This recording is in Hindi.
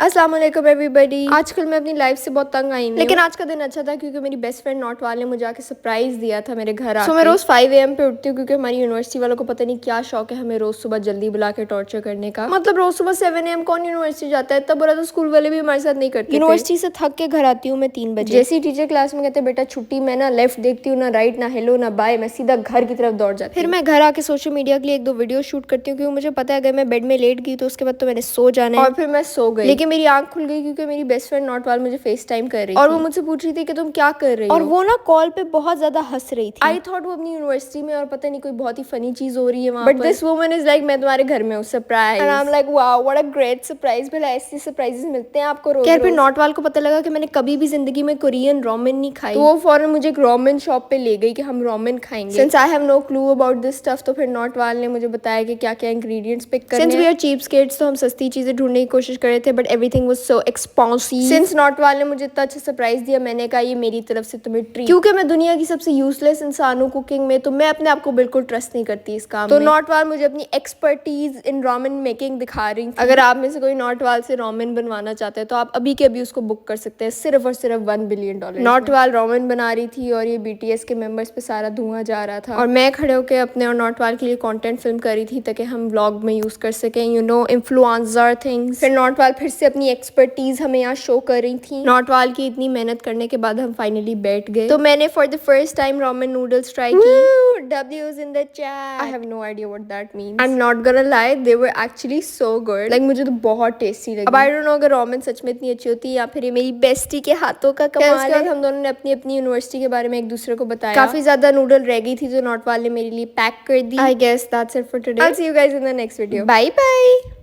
अस्सलाम वालेकुम एवरीबॉडी। आजकल मैं अपनी लाइफ से बहुत तंग आई हूं, लेकिन आज का दिन अच्छा था क्योंकि मेरी बेस्ट फ्रेंड नॉट वाले ने मुझे आके सरप्राइज दिया था मेरे घर आके। मैं रोज 5 AM पे उठती हूँ क्योंकि हमारी यूनिवर्सिटी वालों को पता नहीं क्या शौक है हमें रोज सुबह जल्दी बुला के टॉर्चर करने का। मतलब रोज सुबह 7 AM कौन यूनिवर्सिटी जाता है? इतना बुरा तो स्कूल वाले भी हमारे साथ नहीं करते। यूनिवर्सिटी से थक के घर आती हूँ मैं 3 बजे। जैसे ही टीचर क्लास में कहते बेटा छुट्टी, मैं ना लेफ्ट देखती हूँ, ना राइट, ना हेलो, ना बाय, मैं सीधा घर की तरफ दौड़ जाती हूँ। फिर मैं घर आके सोशल मीडिया के लिए 1-2 वीडियो शूट करती हूँ क्योंकि मुझे पता है अगर मैं बेड में लेट गई तो उसके बाद तो मैंने सो जाना है। और फिर मैं सो गई, लेकिन मेरी आंख खुल गई क्योंकि मेरी बेस्ट फ्रेंड नॉट वाल मुझे फेस टाइम कर रही थी और वो मुझसे पूछ रही थी कि तुम क्या कर रही हो, और वो ना कॉल पे बहुत ज्यादा हंस रही थी। आई थॉट वो अपनी यूनिवर्सिटी में और पता नहीं कोई बहुत ही फनी चीज हो रही है वहां पर। But this woman is like मैं तुम्हारे घर में हूँ, surprise. And I am like wow what a great surprise. भला ऐसी सरप्राइजेस मिलते हैं आपको रोज? फिर नॉट वाल को पता लगा कि मैंने कभी भी जिंदगी में कोरियन रोमेन नहीं खाई, तो वो फौरन मुझे एक रोमेन शॉप पे ले गई कि हम रोमेन खाएंगे। Since I have no clue about this stuff, तो फिर नॉट वाल ने मुझे बताया कि क्या क्या इंग्रेडिएंट्स पिक करने हैं। सिंस वी आर चीपस्केट्स तो हम सस्ती चीजें ढूंढने की कोशिश कर रहे थे, but everything was so expensive. Since not वाल ने मुझे इतना अच्छा सरप्राइज दिया, मैंने कहा ये मेरी तरफ से तुम्हें ट्रीट, क्योंकि मैं दुनिया की सबसे यूजलेस इंसान हूँ कुकिंग में, तो मैं अपने आप को बिल्कुल ट्रस्ट नहीं करती इस काम में। तो नॉट वाल मुझे अपनी एक्सपर्टीज इन रोमेन मेकिंग दिखा रही थी। अगर आप में से कोई नॉट वाल से रोमेन बनवाना चाहते हैं तो आप अभी के अभी उसको बुक कर सकते हैं, सिर्फ और सिर्फ $1 बिलियन। नॉट वाल रोमेन बना रही थी और ये BTS के मेंबर्स पे सारा धुआं जा रहा था और मैं खड़े होकर अपने और नॉट वाल के लिए कंटेंट फिल्म कर रही थी ताकि हम व्लॉग में यूज कर सकें, यू नो, इन्फ्लुएंसर थिंग्स। फिर नॉट वाल फिर से अपनी एक्सपर्टीज हमें यहाँ शो कर रही थी। नॉट वाल की इतनी मेहनत करने के बाद हम फाइनली बैठ गए, तो मैंने for the first time ramen noodles try की। W's in the chat. I have no idea what that means. I'm not gonna lie, they were actually so good. Like मुझे तो बहुत टेस्टी लगी। अब I don't know अगर रोमेन सच में इतनी अच्छी होती या फिर ये मेरी बेस्टी के हाथों का कमाल है। उसके बाद हम दोनों ने अपनी अपनी यूनिवर्सिटी के बारे में एक दूसरे को बताया। काफी ज्यादा नूडल रह गई थी जो नॉट वाल ने मेरे लिए पैक कर दी। I guess that's it for today. I'll see you guys in the next video. Bye bye.